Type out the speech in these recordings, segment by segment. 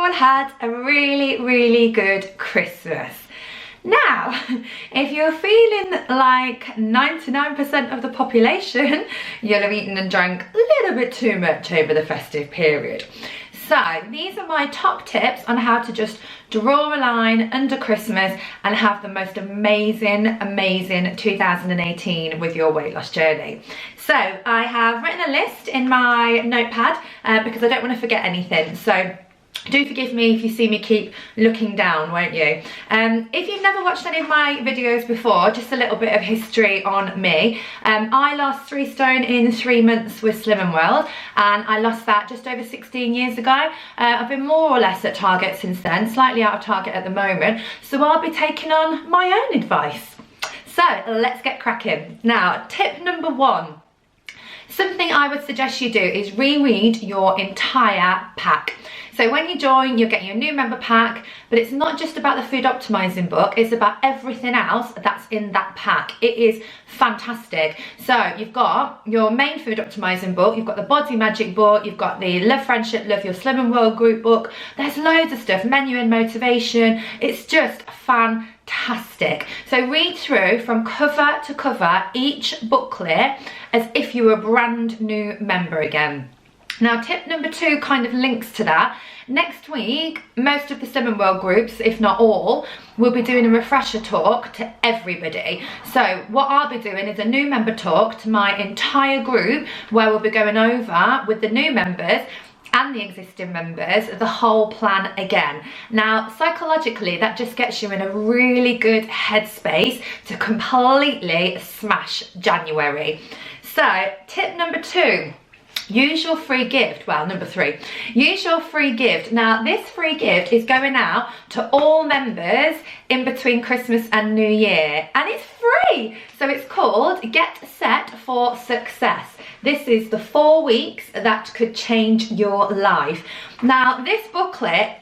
all had a really, really good Christmas. Now, if you're feeling like 99% of the population, you'll have eaten and drank a little bit too much over the festive period. So these are my top tips on how to just draw a line under Christmas and have the most amazing 2018 with your weight loss journey. So I have written a list in my notepad because I don't want to forget anything. So do forgive me if you see me keep looking down, won't you? If you've never watched any of my videos before, just a little bit of history on me. I lost 3 stone in 3 months with Slim & World, and I lost that just over 16 years ago. I've been more or less at target since then, slightly out of target at the moment, so I'll be taking on my own advice. So let's get cracking. Now, tip number 1. Something I would suggest you do is reread your entire pack. So when you join, you'll get your new member pack, but it's not just about the food optimizing book, it's about everything else that's in that pack. It is fantastic. So you've got your main food optimizing book, you've got the body magic book, you've got the Love Friendship Love Your Slim & World group book. There's loads of stuff, menu and motivation. It's just fantastic. So read through from cover to cover each booklet as if you were a brand new member again. Now, tip number 2 kind of links to that. Next week, most of the Slim & World groups, if not all, will be doing a refresher talk to everybody. So what I'll be doing is a new member talk to my entire group, where we'll be going over with the new members and the existing members the whole plan again. Now, psychologically, that just gets you in a really good headspace to completely smash January. So tip number 2. Use your free gift. Well, number 3, use your free gift. Now, this free gift is going out to all members in between Christmas and New Year, and it's free. So it's called Get Set for Success. This is the 4 weeks that could change your life. Now, this booklet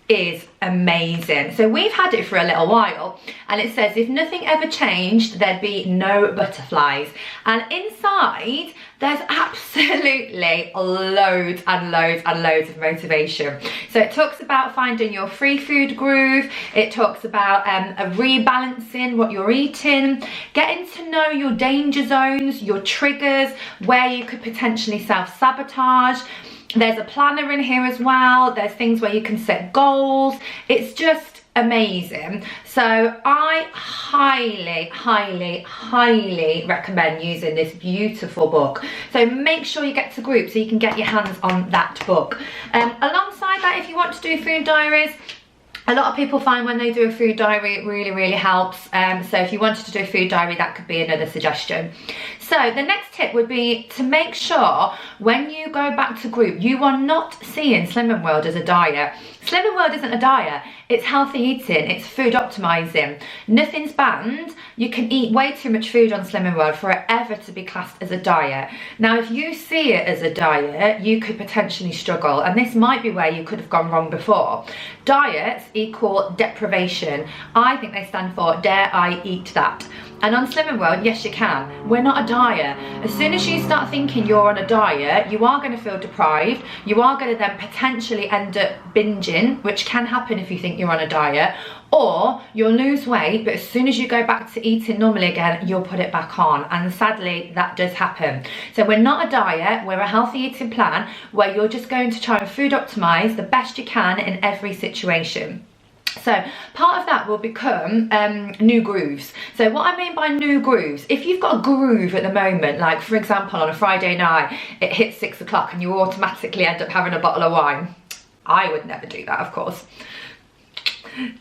is amazing. So we've had it for a little while, and it says if nothing ever changed, there'd be no butterflies. And inside there's absolutely loads and loads and loads of motivation. So it talks about finding your free food groove, it talks about rebalancing what you're eating, getting to know your danger zones, your triggers, where you could potentially self-sabotage. There's a planner in here as well. There's things where you can set goals. It's just amazing. So I highly recommend using this beautiful book. So make sure you get to group so you can get your hands on that book. Alongside that, if you want to do food diaries, a lot of people find when they do a food diary, it really helps. So if you wanted to do a food diary, that could be another suggestion. So the next tip would be to make sure when you go back to group, you are not seeing Slim & World as a diet. Slim & World isn't a diet, it's healthy eating, it's food optimizing. Nothing's banned. You can eat way too much food on Slim & World for it ever to be classed as a diet. Now, if you see it as a diet, you could potentially struggle, and this might be where you could have gone wrong before. Diets equal deprivation. I think they stand for dare I eat that. And on Slim & World, yes you can. We're not a diet. As soon as you start thinking you're on a diet, you are going to feel deprived. You are going to then potentially end up binging, which can happen if you think you're on a diet. Or you'll lose weight, but as soon as you go back to eating normally again, you'll put it back on. And sadly, that does happen. So we're not a diet, we're a healthy eating plan where you're just going to try and food optimize the best you can in every situation. So part of that will become new grooves. So what I mean by new grooves, if you've got a groove at the moment, like for example on a Friday night, it hits 6 o'clock and you automatically end up having a bottle of wine. I would never do that, of course.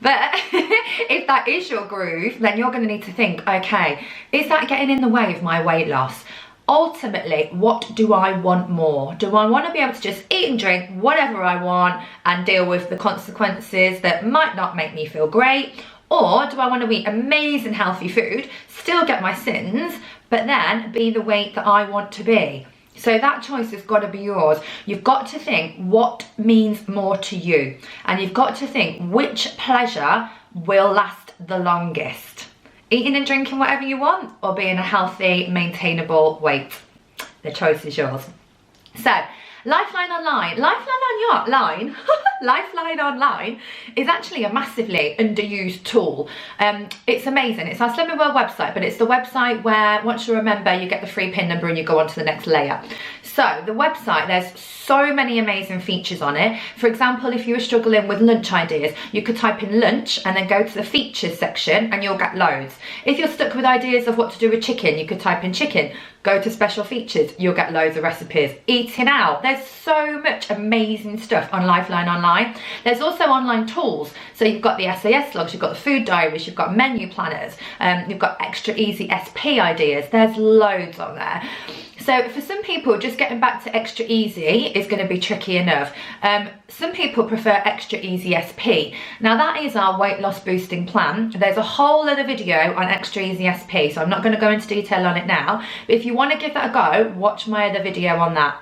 But if that is your groove, then you're going to need to think, okay, is that getting in the way of my weight loss? Ultimately, what do I want more? Do I want to be able to just eat and drink whatever I want and deal with the consequences that might not make me feel great? Or do I want to eat amazing healthy food, still get my sins, but then be the weight that I want to be? So that choice has got to be yours. You've got to think what means more to you. And you've got to think which pleasure will last the longest. Eating and drinking whatever you want, or being a healthy, maintainable weight. The choice is yours. So Lifeline Online. Lifeline Online is actually a massively underused tool. It's amazing. It's our Slimming World website, but it's the website where once you remember, you get the free PIN number and you go on to the next layer. So the website, there's so many amazing features on it. For example, if you were struggling with lunch ideas, you could type in lunch and then go to the features section and you'll get loads. If you're stuck with ideas of what to do with chicken, you could type in chicken, go to special features, you'll get loads of recipes. Eating out, there's so much amazing stuff on Lifeline Online. There's also online tools. So you've got the SAS logs, you've got the food diaries, you've got menu planners, you've got extra easy SP ideas. There's loads on there. So for some people, just getting back to extra easy is going to be tricky enough. Some people prefer extra easy SP. Now that is our weight loss boosting plan. There's a whole other video on extra easy SP, so I'm not going to go into detail on it now. But if you want to give that a go, watch my other video on that.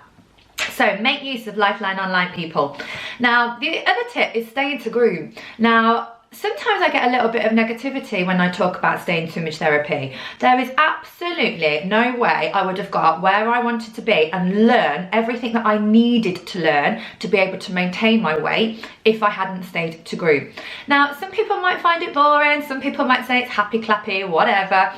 So make use of Lifeline Online, people. Now the other tip is staying to groom. Now sometimes I get a little bit of negativity when I talk about staying to image therapy. There is absolutely no way I would have got where I wanted to be and learn everything that I needed to learn to be able to maintain my weight if I hadn't stayed to groom. Now, some people might find it boring, some people might say it's happy clappy, whatever.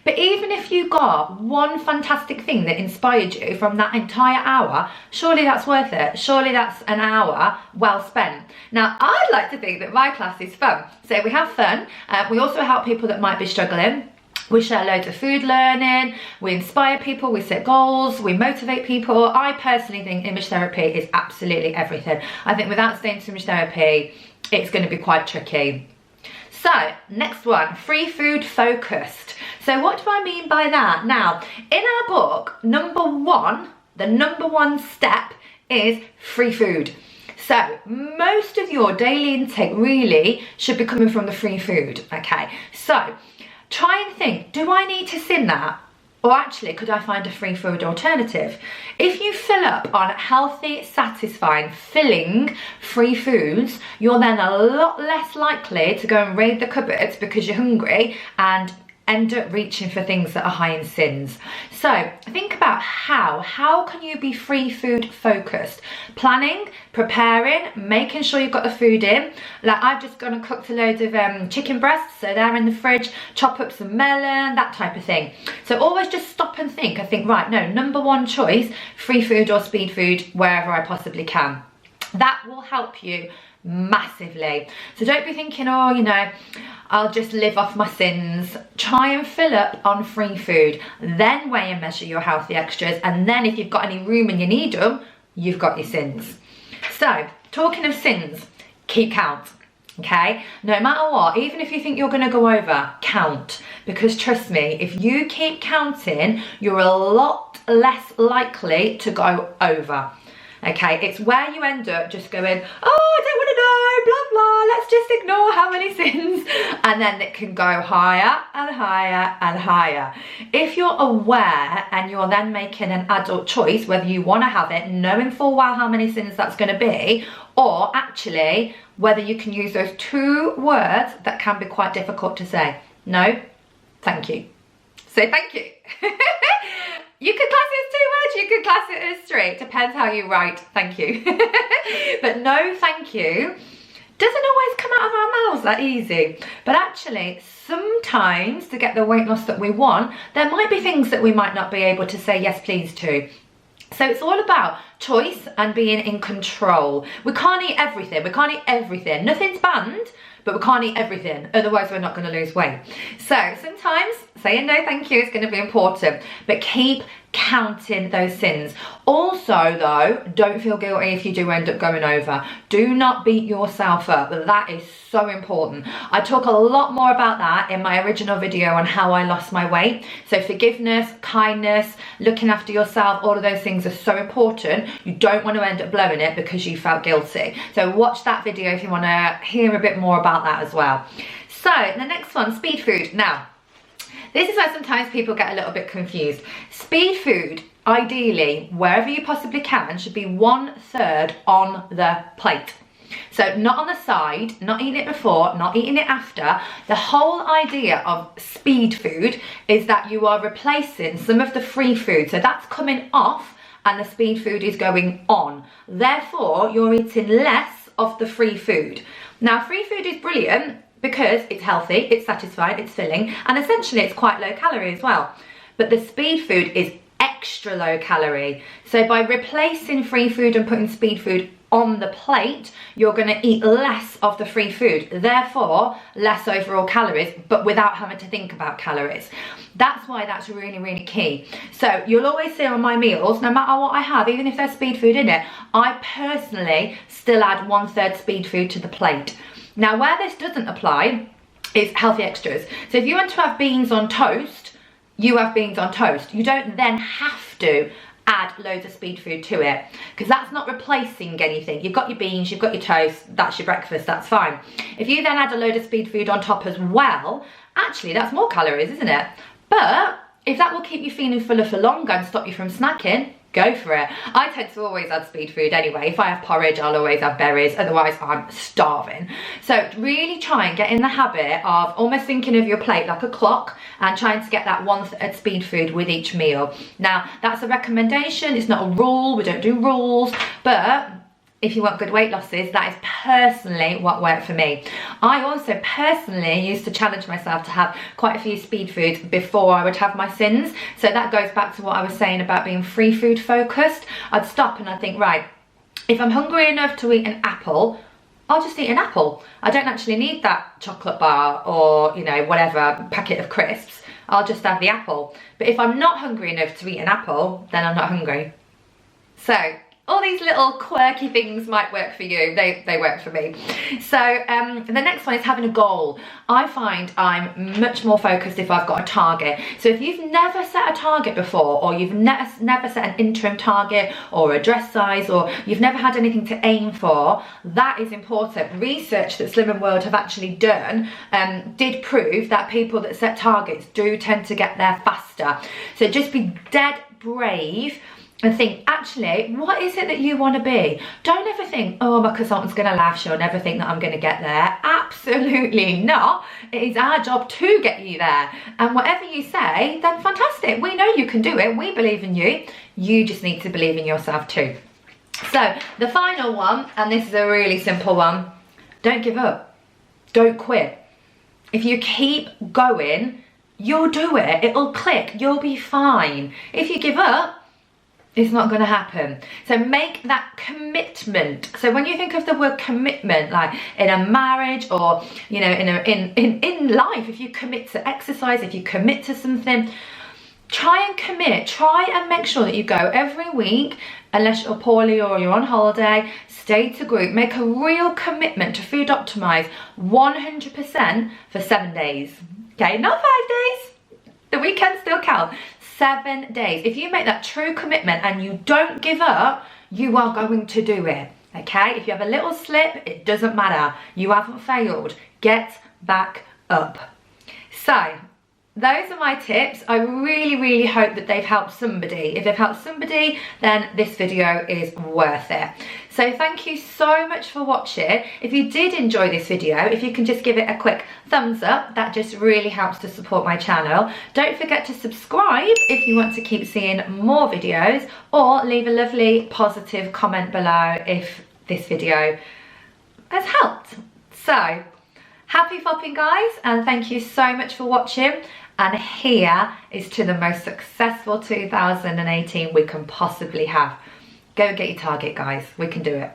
But even if you got one fantastic thing that inspired you from that entire hour, surely that's worth it. Surely that's an hour well spent. Now, I'd like to think that my class is fun. So we have fun. We also help people that might be struggling. We share loads of food learning, we inspire people, we set goals, we motivate people. I personally think image therapy is absolutely everything. I think without staying to image therapy, it's going to be quite tricky. So, next one, free food focused. So what do I mean by that? Now, in our book, the number one step is free food. So most of your daily intake really should be coming from the free food, okay? So try and think, do I need to sin that? Or actually, could I find a free food alternative? If you fill up on healthy, satisfying, filling free foods, you're then a lot less likely to go and raid the cupboards because you're hungry and end up reaching for things that are high in sins. So think about how can you be free food focused? Planning, preparing, making sure you've got the food in. Like I've just gone and cooked a load of chicken breasts, so they're in the fridge, chop up some melon, that type of thing. So always just stop and think. I think, right, no, number one choice, free food or speed food, wherever I possibly can. That will help you massively. So don't be thinking, oh, you know, I'll just live off my sins. Try and fill up on free food, then weigh and measure your healthy extras, and then if you've got any room and you need them, you've got your sins. So talking of sins, keep count, okay? No matter what, even if you think you're going to go over, count, because trust me, if you keep counting, you're a lot less likely to go over. Okay, it's where you end up just going, oh, I don't want to know, blah, blah, let's just ignore how many sins. And then it can go higher and higher and higher. If you're aware and you're then making an adult choice, whether you want to have it, knowing full well how many sins that's going to be, or actually whether you can use those two words that can be quite difficult to say. No, thank you. Say thank you. You could class it as 2 words, you could class it as 3. Depends how you write, thank you. But no thank you doesn't always come out of our mouths that easy. But actually, sometimes to get the weight loss that we want, there might be things that we might not be able to say yes please to. So it's all about choice and being in control. We can't eat everything, Nothing's banned, but we can't eat everything, otherwise we're not going to lose weight. So sometimes saying no thank you is going to be important, but keep counting those sins. Also though, don't feel guilty if you do end up going over. Do not beat yourself up. That is so important. I talk a lot more about that in my original video on how I lost my weight. So forgiveness, kindness, looking after yourself, all of those things are so important. You don't want to end up blowing it because you felt guilty. So watch that video if you want to hear a bit more about that as well. So the next one, speed food. Now, this is where sometimes people get a little bit confused. Speed food, ideally, wherever you possibly can, should be 1/3 on the plate. So not on the side, not eating it before, not eating it after. The whole idea of speed food is that you are replacing some of the free food. So that's coming off and the speed food is going on. Therefore, you're eating less of the free food. Now, free food is brilliant because it's healthy, it's satisfying, it's filling, and essentially it's quite low calorie as well. But the speed food is extra low calorie. So by replacing free food and putting speed food on the plate, you're going to eat less of the free food, therefore less overall calories, but without having to think about calories. That's why that's really, really key. So you'll always see on my meals, no matter what I have, even if there's speed food in it, I personally still add 1/3 speed food to the plate. Now, where this doesn't apply is healthy extras. So if you want to have beans on toast, you have beans on toast. You don't then have to add loads of speed food to it, because that's not replacing anything. You've got your beans, you've got your toast, that's your breakfast, that's fine. If you then add a load of speed food on top as well, actually that's more calories, isn't it? But if that will keep you feeling fuller for longer and stop you from snacking, go for it. I tend to always add speed food anyway. If I have porridge, I'll always have berries, otherwise I'm starving. So really try and get in the habit of almost thinking of your plate like a clock and trying to get that 1/3 speed food with each meal. Now, that's a recommendation, it's not a rule, we don't do rules, but if you want good weight losses, that is personally what worked for me. I also personally used to challenge myself to have quite a few speed foods before I would have my sins. So that goes back to what I was saying about being free food focused. I'd stop and I'd think, right, if I'm hungry enough to eat an apple, I'll just eat an apple. I don't actually need that chocolate bar or, you know, whatever packet of crisps. I'll just have the apple. But if I'm not hungry enough to eat an apple, then I'm not hungry. So all these little quirky things might work for you. They work for me. So the next one is having a goal. I find I'm much more focused if I've got a target. So if you've never set a target before, or you've never set an interim target or a dress size, or you've never had anything to aim for, that is important. Research that Slimming World have actually done did prove that people that set targets do tend to get there faster. So just be dead brave and think, actually, what is it that you want to be? Don't ever think, oh, my consultant's going to laugh, she'll never think that I'm going to get there. Absolutely not. It is our job to get you there. And whatever you say, then fantastic. We know you can do it. We believe in you. You just need to believe in yourself too. So the final one, and this is a really simple one, don't give up. Don't quit. If you keep going, you'll do it. It'll click. You'll be fine. If you give up, it's not going to happen. So make that commitment. So when you think of the word commitment, like in a marriage or, you know, in life, if you commit to exercise, if you commit to something, try and commit. Try and make sure that you go every week, unless you're poorly or you're on holiday. Stay to group. Make a real commitment to Food Optimize 100% for 7 days. Okay, not 5 days. The weekends still count. 7 days. If you make that true commitment and you don't give up, you are going to do it. Okay? If you have a little slip, it doesn't matter. You haven't failed. Get back up. So, those are my tips. I really, really hope that they've helped somebody. If they've helped somebody, then this video is worth it. So thank you so much for watching. If you did enjoy this video, if you can just give it a quick thumbs up, that just really helps to support my channel. Don't forget to subscribe if you want to keep seeing more videos, or leave a lovely positive comment below if this video has helped. So, happy fopping, guys, and thank you so much for watching. And here is to the most successful 2018 we can possibly have. Go and get your target, guys. We can do it.